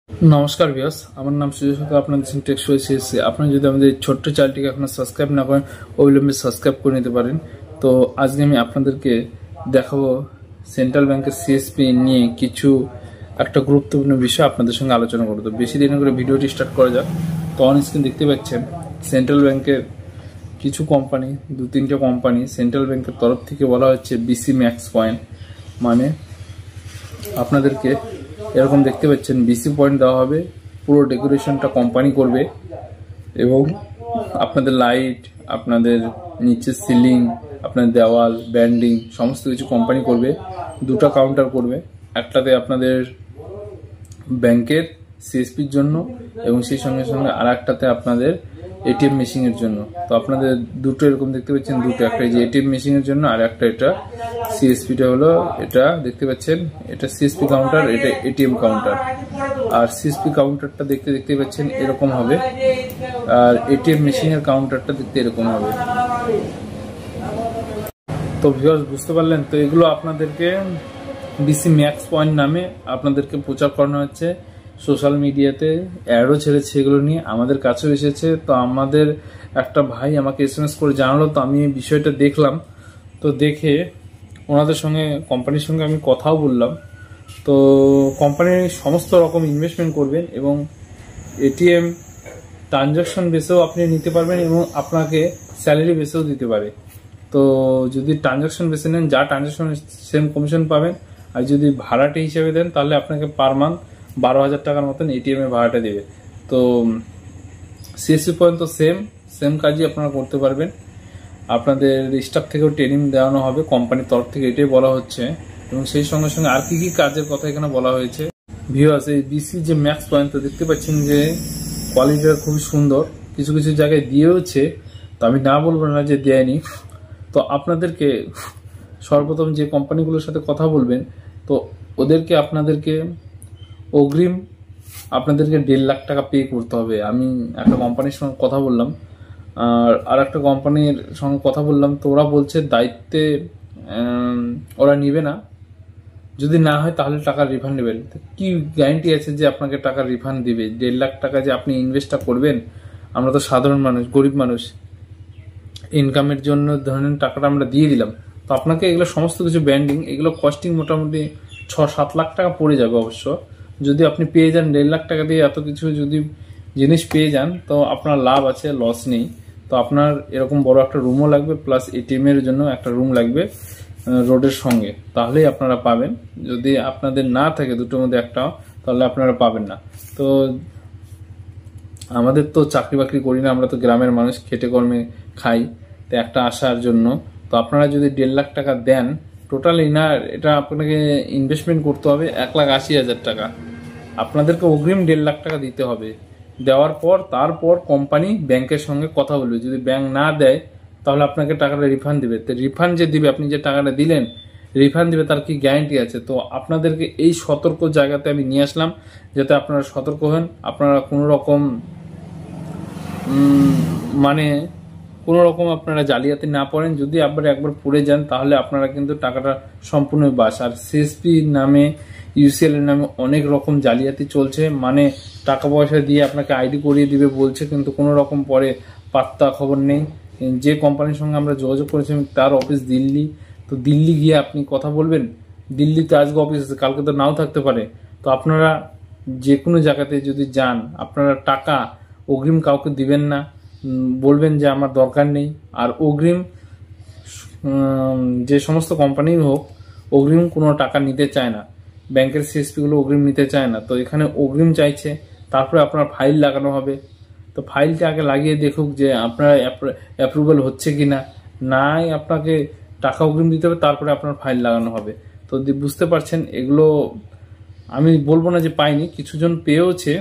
নমস্কার ভিউয়ার্স, আমার নাম সুজয় সরকার। আপনাদের সঙ্গে টেক্সট এসেছি। আপনি যদি আমাদের ছোট্ট চ্যানেলটিকে এখনো সাবস্ক্রাইব না করেন, অবিলম্বে সাবস্ক্রাইব করে নিতে পারেন। তো আজকে আমি আপনাদেরকে দেখাবো সেন্ট্রাল ব্যাংকের সিএসপি নিয়ে কিছু একটা গুরুত্বপূর্ণ বিষয় আপনাদের সঙ্গে আলোচনা করবো। তো বেশি দিন করে ভিডিওটি স্টার্ট করা যাক। তো অন স্ক্রিন দেখতে পাচ্ছেন সেন্ট্রাল ব্যাংকের কিছু কোম্পানি, দু তিনটে কোম্পানি সেন্ট্রাল ব্যাংকের তরফ থেকে বলা হচ্ছে বিসি ম্যাক্স পয়েন্ট, মানে আপনাদেরকে এরকম দেখতে পাচ্ছেন বিসি পয়েন্ট দেওয়া হবে। পুরো ডেকোরেশনটা কোম্পানি করবে এবং আপনাদের লাইট, আপনাদের নিচের সিলিং, আপনাদের দেওয়াল, ব্যান্ডিং সমস্ত কিছু কোম্পানি করবে। দুটো কাউন্টার করবে, একটাতে আপনাদের ব্যাংকের সিএসপির জন্য এবং সেই সঙ্গে সঙ্গে আর একটাতে আপনাদের এটিএম মেশিনের জন্য। তো আপনাদের দুটো এরকম দেখতে পাচ্ছেন, দুটো, একটা যে এটিএম মেশিনের জন্য আর একটা এটা সিএসপিটা হলো, এটা দেখতে পাচ্ছেন এটা সিএসপি কাউন্টার, এটা এটিএম কাউন্টার। আর সিএসপি কাউন্টারটা দেখতে পাচ্ছেন এরকম হবে, আর এটিএম মেশিনের কাউন্টারটা দেখতে এরকম হবে। তো ভিউয়ার্স বুঝতে পারলেন। তো এগুলো আপনাদেরকে বিসি ম্যাক্স পয়েন্ট নামে আপনাদেরকে প্রচার করানো হচ্ছে। সোশ্যাল মিডিয়াতে অ্যাডও ছেড়েছে এগুলো নিয়ে, আমাদের কাছেও এসেছে। তো আমাদের একটা ভাই আমাকে এসএমএস করে জানালো, তো আমি বিষয়টা দেখলাম। তো দেখে ওনাদের সঙ্গে, কোম্পানির সঙ্গে আমি কথাও বললাম। তো কোম্পানির সমস্ত রকম ইনভেস্টমেন্ট করবেন এবং এটিএম ট্রানজাকশন বেসেও আপনি নিতে পারবেন এবং আপনাকে স্যালারি বেসেও দিতে পারে। তো যদি ট্রানজাকশন বেসে নেন, যা ট্রানজাকশন সেম কমিশন পাবেন। আর যদি ভাড়াটে হিসেবে দেন তাহলে আপনাকে পার মান্থ 12,000 টাকার মতন এটিএম এ ভাড়াটা দেবে। তো সিএসপি পয়েন্ট তো সেম কাজই আপনারা করতে পারবেন। আপনাদের স্টাফ থেকেও ট্রেনিং দেওয়ানো হবে কোম্পানির তরফ থেকে, এটাই বলা হচ্ছে। এবং সেই সঙ্গে সঙ্গে আর কি কি কাজের কথা এখানে বলা হয়েছে। ভিউয়ার্স, এই বিসি যে ম্যাক্স পয়েন্ট, তো দেখতে পাচ্ছেন যে কোয়ালিটিটা খুবই সুন্দর, কিছু কিছু জায়গায় দিয়েওছে। তো আমি না বলবো না যে দেয়নি। তো আপনাদেরকে সর্বপ্রথম যে কোম্পানিগুলোর সাথে কথা বলবেন, তো ওদেরকে আপনাদেরকে অগ্রিম আপনাদেরকে 1.5 লাখ টাকা পে করতে হবে। আমি একটা কোম্পানির সঙ্গে কথা বললাম, আর একটা কোম্পানির সঙ্গে কথা বললাম, তো ওরা বলছে দায়িত্বে ওরা নিবে না, যদি না হয় তাহলে টাকা রিফান্ড নেবেন। কি গ্যারান্টি আছে যে আপনাকে টাকা রিফান্ড দিবে? 1.5 লাখ টাকা যে আপনি ইনভেস্টটা করবেন, আমরা তো সাধারণ মানুষ, গরিব মানুষ, ইনকামের জন্য ধরেন টাকাটা আমরা দিয়ে দিলাম। তো আপনাকে এগুলো সমস্ত কিছু ব্যান্ডিং, এগুলো কস্টিং মোটামুটি 6-7 লাখ টাকা পড়ে যাবে অবশ্য। যদি আপনি পেয়ে যান 1.5 লাখ টাকা দিয়ে এত কিছু যদি জিনিস পেয়ে যান, তো আপনার লাভ আছে, লস নেই। তো আপনার এরকম বড় একটা রুমও লাগবে, প্লাস এটিএম এর জন্য একটা রুম লাগবে রোডের সঙ্গে, তাহলেই আপনারা পাবেন। যদি আপনাদের না থাকে দুটোর মধ্যে একটা, তাহলে আপনারা পাবেন না। তো আমাদের তো চাকরি বাকরি করি না, আমরা তো গ্রামের মানুষ, খেটে কর্মে খাই। তো একটা আসার জন্য, তো আপনারা যদি 1.5 লাখ টাকা দেন টোটালি না, এটা আপনাকে ইনভেস্টমেন্ট করতে হবে 1,80,000 টাকা। আপনাদেরকে অগ্রিম 1.5 লাখ টাকা দিতে হবে। দেওয়ার পর তারপর কোম্পানি ব্যাংকের সঙ্গে কথা বলবে। যদি ব্যাংক না দেয় তাহলে আপনাকে টাকাটা রিফান্ড দিবে। তো রিফান্ড যে দিবে, আপনি যে টাকাটা দিলেন রিফান্ড দিবে, তার কি গ্যারান্টি আছে? তো আপনাদেরকে এই সতর্ক জায়গাতে আমি নিয়ে আসলাম, যাতে আপনারা সতর্ক হন। আপনারা কোনো রকম মানে কোনো রকম আপনারা জালিয়াতি না পড়েন। যদি একবার পড়ে যান তাহলে আপনারা কিন্তু টাকাটা সম্পূর্ণ বাস। আর সিএসপি নামে, ইউসিএল এর নামে অনেক রকম জালিয়াতি চলছে, মানে টাকা পয়সা দিয়ে আপনাকে আইডি করিয়ে দিবে বলছে, কিন্তু কোনো রকম পরে পাত্তা খবর নেই। যে কোম্পানির সঙ্গে আমরা যোগাযোগ করেছিলাম তার অফিস দিল্লি। তো দিল্লি গিয়ে আপনি কথা বলবেন, দিল্লিতে আজকে অফিস আছে, কালকে তো নাও থাকতে পারে। তো আপনারা যে কোনো জায়গাতে যদি যান, আপনারা টাকা অগ্রিম কাউকে দিবেন না, বলবেন যে আমার দরকার নেই। আর অগ্রিম যে সমস্ত কোম্পানি হোক, অগ্রিম কোনো টাকা নিতে চায় না, ব্যাংকের সিএসপি গুলো অগ্রিম নিতে চায় না। তো এখানে অগ্রিম চাইছে, তারপরে আপনার ফাইল লাগানো হবে। তো ফাইলটা আগে লাগিয়ে দেখুক যে আপনার অ্যাপ্রুভাল হচ্ছে কিনা, নাই আপনাকে টাকা অগ্রিম দিতে হবে, তারপরে আপনার ফাইল লাগানো হবে। তো বুঝতে পারছেন, এগুলো আমি বলবো না যে পাইনি, কিছুজন পেয়েছে,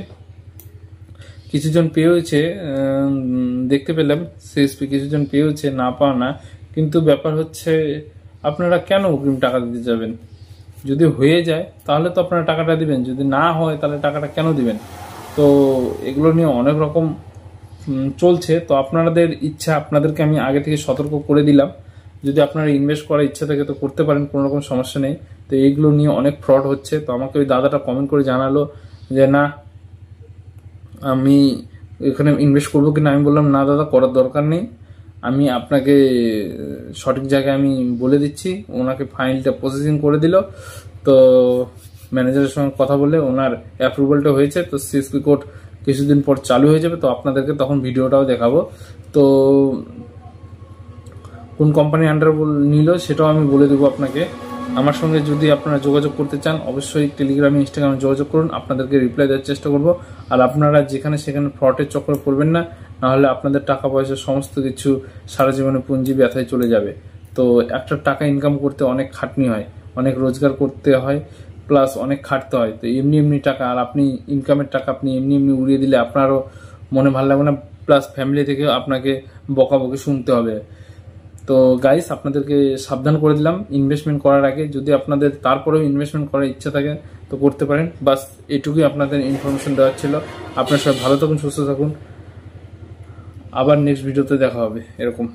দেখতে পেলাম সিএসপি কিছুজন পেয়েছে, না পাওয়া না। কিন্তু ব্যাপার হচ্ছে আপনারা কেন অগ্রিম টাকা দিতে যাবেন? যদি হয়ে যায় তাহলে তো আপনারা টাকাটা দিবেন, যদি না হয় তাহলে টাকাটা কেন দিবেন? তো এগুলো নিয়ে অনেক রকম চলছে। তো আপনাদের ইচ্ছা, আপনাদেরকে আমি আগে থেকে সতর্ক করে দিলাম। যদি আপনারা ইনভেস্ট করার ইচ্ছা থাকে তো করতে পারেন, কোনো রকম সমস্যা নেই। তো এইগুলো নিয়ে অনেক ফ্রড হচ্ছে। তো আমাকে ওই দাদাটা কমেন্ট করে জানালো যে না, আমি এখানে ইনভেস্ট করবো কিনা, আমি বললাম না দাদা করার দরকার নেই, আমি আপনাকে সঠিক জায়গায় আমি বলে দিচ্ছি। ওনাকে ফাইলটা প্রসেসিং করে দিল, তো ম্যানেজারের সঙ্গে কথা বলে ওনার অ্যাপ্রুভালটা হয়েছে, তো সিএসপি কোড কিছুদিন পর চালু হয়ে যাবে, তো আপনাদেরকে তখন ভিডিওটাও দেখাবো। তো কোন কোম্পানি আন্ডার নিল সেটাও আমি বলে দেবো আপনাকে। আমার সঙ্গে যদি আপনারা যোগাযোগ করতে চান অবশ্যই টেলিগ্রামে ইনস্টাগ্রামে যোগাযোগ করুন, আপনাদেরকে রিপ্লাই দেওয়ার চেষ্টা করব। আর আপনারা যেখানে সেখানে ফ্রডের চক্করে পড়বেন না, নাহলে আপনাদের টাকা পয়সা সমস্ত কিছু সারা জীবনে পুঁজি ব্যথায় চলে যাবে। তো একটা টাকা ইনকাম করতে অনেক খাটনি হয়, অনেক রোজগার করতে হয়, প্লাস অনেক খাটতে হয়। তো এমনি এমনি টাকা, আর আপনি ইনকামের টাকা আপনি এমনি এমনি উড়িয়ে দিলে আপনারও মনে ভালো লাগবে না, প্লাস ফ্যামিলি থেকে আপনাকে বকাবকি শুনতে হবে। তো গাইস, আপনাদেরকে সাবধান করে দিলাম ইনভেস্টমেন্ট করার আগে। যদি আপনাদের তারপরেও ইনভেস্টমেন্ট করার ইচ্ছা থাকে তো করতে পারেন। বাস এটুকুই আপনাদের ইনফরমেশন দেওয়ার ছিল। আপনার সবাই ভালো থাকুন, সুস্থ থাকুন, আবার নেক্সট ভিডিওতে দেখা হবে এরকম।